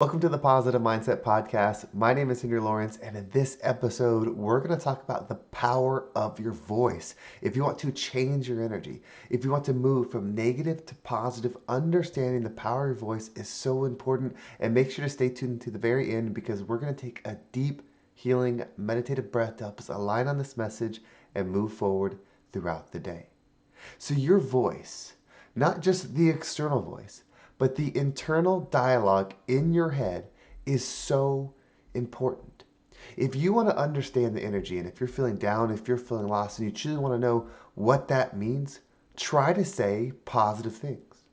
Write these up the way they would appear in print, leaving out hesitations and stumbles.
Welcome to the Positive Mindset Podcast. My name is Henry Lawrence, and in this episode, we're going to talk about the power of your voice. If you want to change your energy, if you want to move from negative to positive, understanding the power of your voice is so important. And make sure to stay tuned to the very end because we're going to take a deep, healing, meditative breath to help us align on this message and move forward throughout the day. So, your voice, not just the external voice, but the internal dialogue in your head is so important. If you want to understand the energy, and if you're feeling down, if you're feeling lost, and you truly want to know what that means, try to say positive things.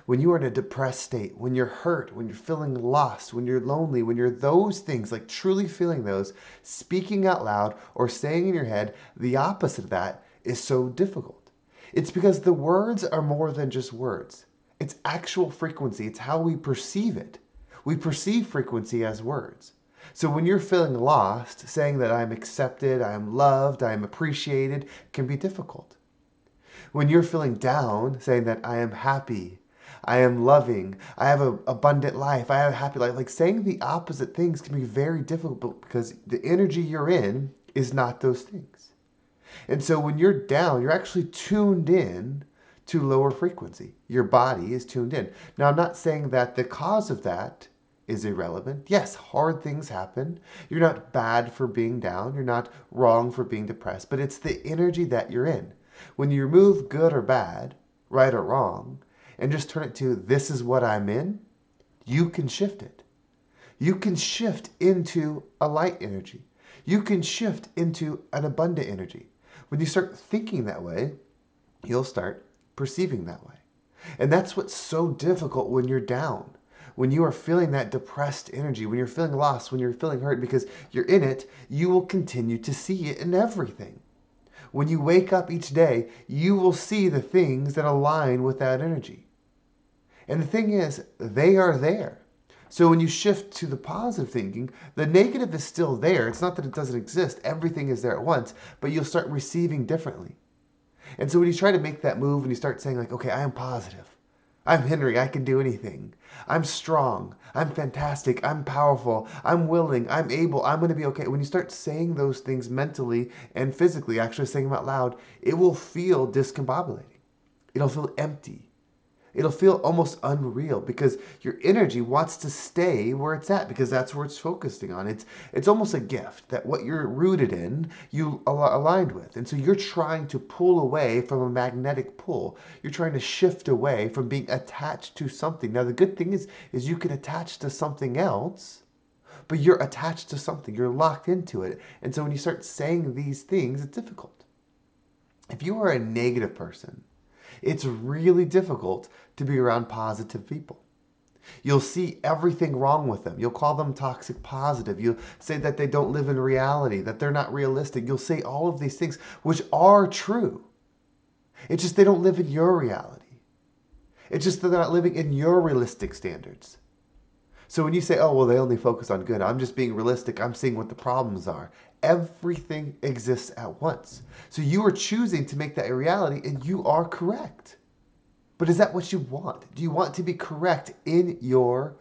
When you are in a depressed state, when you're hurt, when you're feeling lost, when you're lonely, when you're those things, like truly feeling those, speaking out loud or saying in your head the opposite of that is so difficult. It's because the words are more than just words. It's actual frequency. It's how we perceive it. We perceive frequency as words. So when you're feeling lost, saying that I'm accepted, I'm loved, I'm appreciated can be difficult. When you're feeling down, saying that I am happy, I am loving, I have an abundant life, I have a happy life, like saying the opposite things can be very difficult because the energy you're in is not those things. And so when you're down, you're actually tuned in to lower frequency. Your body is tuned in. Now, I'm not saying that the cause of that is irrelevant. Yes, hard things happen. You're not bad for being down. You're not wrong for being depressed, but it's the energy that you're in. When you remove good or bad, right or wrong, and just turn it to this is what I'm in, you can shift it. You can shift into a light energy. You can shift into an abundant energy. When you start thinking that way, you'll start perceiving that way. And that's what's so difficult when you're down. When you are feeling that depressed energy, when you're feeling lost, when you're feeling hurt because you're in it, you will continue to see it in everything. When you wake up each day, you will see the things that align with that energy. And the thing is, they are there. So when you shift to the positive thinking, the negative is still there. It's not that it doesn't exist. Everything is there at once, but you'll start receiving differently. And so when you try to make that move and you start saying like, okay, I am positive. I'm Henry. I can do anything. I'm strong. I'm fantastic. I'm powerful. I'm willing. I'm able. I'm going to be okay. When you start saying those things mentally and physically, actually saying them out loud, it will feel discombobulating. It'll feel empty. It'll feel almost unreal because your energy wants to stay where it's at because that's where it's focusing on. It's almost a gift that what you're rooted in, you aligned with. And so you're trying to pull away from a magnetic pull. You're trying to shift away from being attached to something. Now the good thing is you can attach to something else, but you're attached to something. You're locked into it. And so when you start saying these things, it's difficult. If you are a negative person, it's really difficult to be around positive people. You'll see everything wrong with them. You'll call them toxic positive. You'll say that they don't live in reality, that they're not realistic. You'll say all of these things, which are true. It's just they don't live in your reality. It's just that they're not living in your realistic standards. So when you say, oh, well, they only focus on good, I'm just being realistic, I'm seeing what the problems are. Everything exists at once. So you are choosing to make that a reality, and you are correct. But is that what you want? Do you want to be correct in your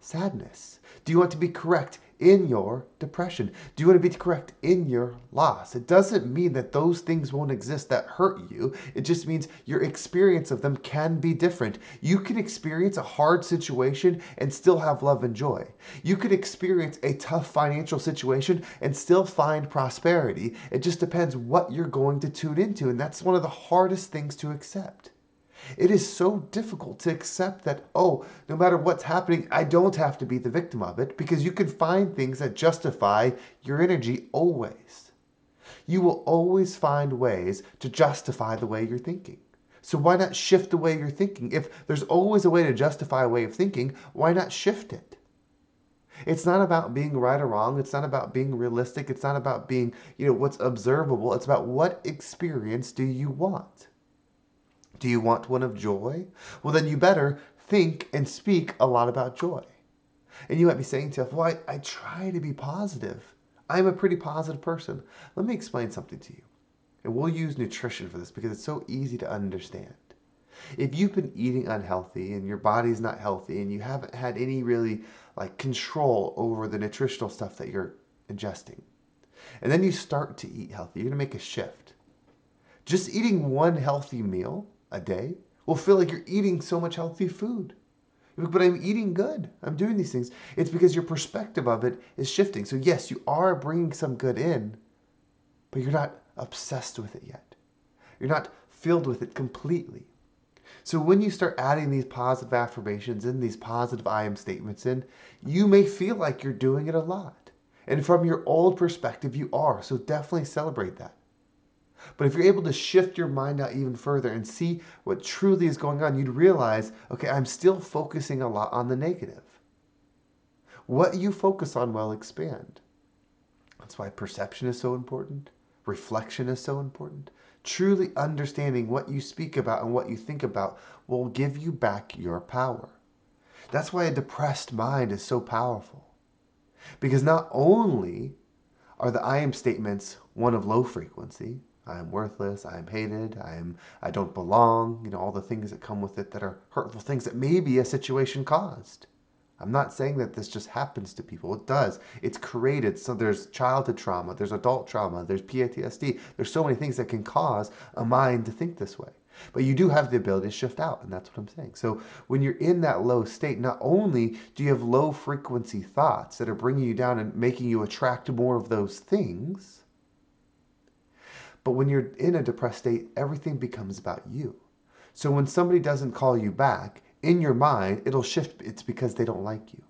sadness? Do you want to be correct in your depression? Do you want to be correct in your loss? It doesn't mean that those things won't exist that hurt you. It just means your experience of them can be different. You can experience a hard situation and still have love and joy. You could experience a tough financial situation and still find prosperity. It just depends what you're going to tune into, and that's one of the hardest things to accept. It is so difficult to accept that, oh, no matter what's happening, I don't have to be the victim of it because you can find things that justify your energy always. You will always find ways to justify the way you're thinking. So why not shift the way you're thinking? If there's always a way to justify a way of thinking, why not shift it? It's not about being right or wrong. It's not about being realistic. It's not about being, what's observable. It's about what experience do you want? Do you want one of joy? Well, then you better think and speak a lot about joy. And you might be saying to yourself, well, I try to be positive. I'm a pretty positive person. Let me explain something to you. And we'll use nutrition for this because it's so easy to understand. If you've been eating unhealthy and your body's not healthy and you haven't had any really like control over the nutritional stuff that you're ingesting, and then you start to eat healthy, you're going to make a shift. Just eating one healthy meal a day will feel like you're eating so much healthy food. But I'm eating good. I'm doing these things. It's because your perspective of it is shifting. So, yes, you are bringing some good in, but you're not obsessed with it yet. You're not filled with it completely. So, when you start adding these positive affirmations in, these positive I am statements in, you may feel like you're doing it a lot. And from your old perspective, you are. So, definitely celebrate that. But if you're able to shift your mind out even further and see what truly is going on, you'd realize, okay, I'm still focusing a lot on the negative. What you focus on will expand. That's why perception is so important. Reflection is so important. Truly understanding what you speak about and what you think about will give you back your power. That's why a depressed mind is so powerful. Because not only are the I am statements one of low frequency, I am worthless, I am hated, I don't belong, all the things that come with it that are hurtful things that maybe a situation caused. I'm not saying that this just happens to people. It does. It's created. So there's childhood trauma, there's adult trauma, there's PTSD. There's so many things that can cause a mind to think this way. But you do have the ability to shift out, and that's what I'm saying. So when you're in that low state, not only do you have low frequency thoughts that are bringing you down and making you attract more of those things, but when you're in a depressed state, everything becomes about you. So when somebody doesn't call you back, in your mind, it'll shift. It's because they don't like you.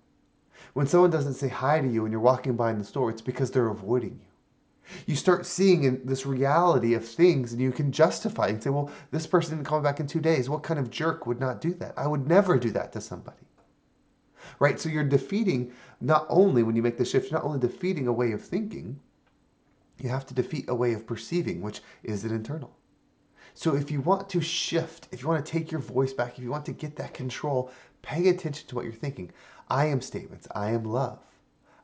When someone doesn't say hi to you when you're walking by in the store, it's because they're avoiding you. You start seeing this reality of things and you can justify it and say, well, this person didn't call me back in 2 days. What kind of jerk would not do that? I would never do that to somebody. Right? So you're defeating, not only when you make the shift, you're not only defeating a way of thinking, you have to defeat a way of perceiving, which is an internal. So if you want to shift, if you want to take your voice back, if you want to get that control, pay attention to what you're thinking. I am statements. I am love.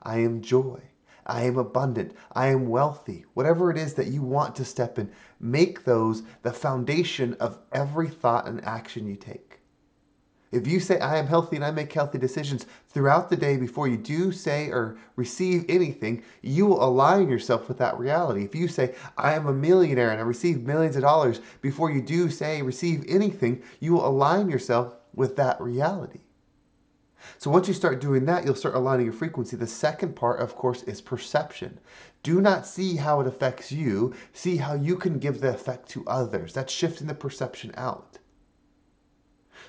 I am joy. I am abundant. I am wealthy. Whatever it is that you want to step in, make those the foundation of every thought and action you take. If you say, I am healthy and I make healthy decisions throughout the day before you do say or receive anything, you will align yourself with that reality. If you say, I am a millionaire and I receive millions of dollars before you do say, receive anything, you will align yourself with that reality. So once you start doing that, you'll start aligning your frequency. The second part, of course, is perception. Do not see how it affects you. See how you can give the effect to others. That's shifting the perception out.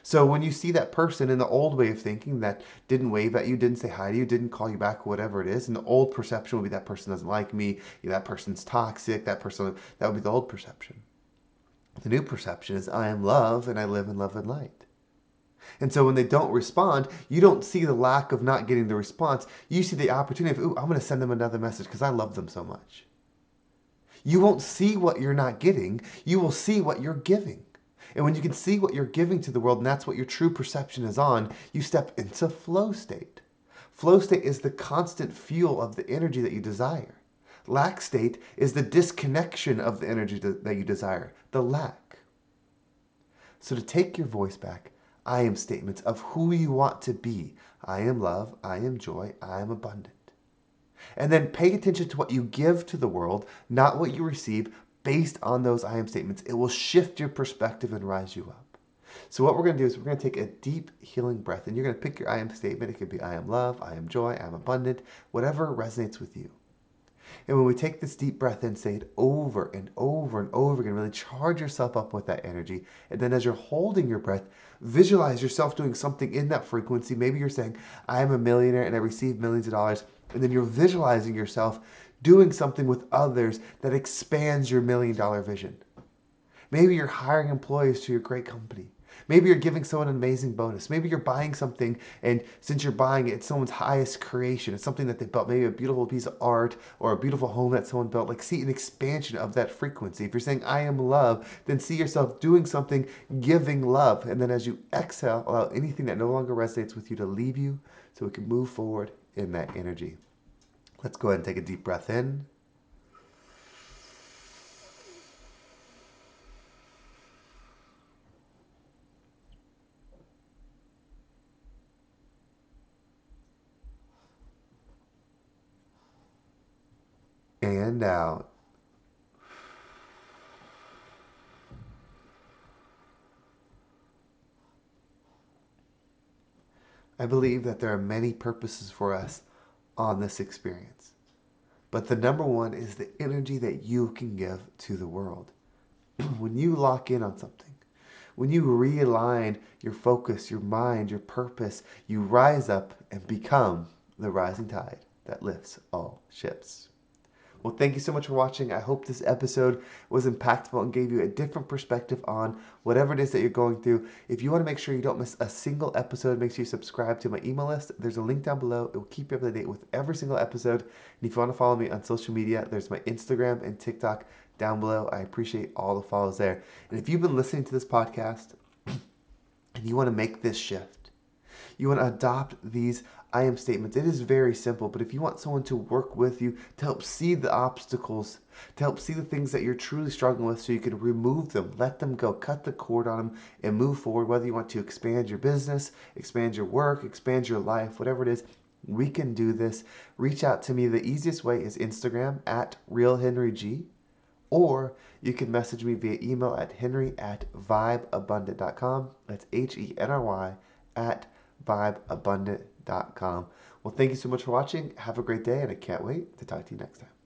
So when you see that person in the old way of thinking that didn't wave at you, didn't say hi to you, didn't call you back, whatever it is, and the old perception would be that person doesn't like me, that person's toxic, that would be the old perception. The new perception is I am love and I live in love and light. And so when they don't respond, you don't see the lack of not getting the response. You see the opportunity of, ooh, I'm going to send them another message because I love them so much. You won't see what you're not getting. You will see what you're giving. And when you can see what you're giving to the world, and that's what your true perception is on, you step into flow state. Flow state is the constant fuel of the energy that you desire. Lack state is the disconnection of the energy that you desire, the lack. So to take your voice back, I am statements of who you want to be. I am love, I am joy, I am abundant. And then pay attention to what you give to the world, not what you receive, based on those I am statements. It will shift your perspective and rise you up. So what we're going to do is we're going to take a deep healing breath, and you're going to pick your I am statement. It could be I am love, I am joy, I am abundant, whatever resonates with you. And when we take this deep breath in, say it over and over and over again, really charge yourself up with that energy. And then as you're holding your breath, visualize yourself doing something in that frequency. Maybe you're saying, I am a millionaire and I receive millions of dollars. And then you're visualizing yourself doing something with others that expands your $1,000,000 vision. Maybe you're hiring employees to your great company. Maybe you're giving someone an amazing bonus. Maybe you're buying something, and since you're buying it, it's someone's highest creation. It's something that they built, maybe a beautiful piece of art or a beautiful home that someone built. Like, see an expansion of that frequency. If you're saying, I am love, then see yourself doing something, giving love. And then as you exhale, allow anything that no longer resonates with you to leave you so we can move forward in that energy. Let's go ahead and take a deep breath in. and out. I believe that there are many purposes for us on this experience. But the number one is the energy that you can give to the world. When you lock in on something, when you realign your focus, your mind, your purpose, you rise up and become the rising tide that lifts all ships. Well, thank you so much for watching. I hope this episode was impactful and gave you a different perspective on whatever it is that you're going through. If you want to make sure you don't miss a single episode, make sure you subscribe to my email list. There's a link down below. It will keep you up to date with every single episode. And if you want to follow me on social media, there's my Instagram and TikTok down below. I appreciate all the follows there. And if you've been listening to this podcast and you want to make this shift, you want to adopt these I am statements. It is very simple, but if you want someone to work with you to help see the obstacles, to help see the things that you're truly struggling with so you can remove them, let them go, cut the cord on them, and move forward, whether you want to expand your business, expand your work, expand your life, whatever it is, we can do this. Reach out to me. The easiest way is Instagram at RealHenryG, or you can message me via email at henry@vibeabundant.com. That's HENRY at vibeabundant.com. Well, thank you so much for watching. Have a great day, and I can't wait to talk to you next time.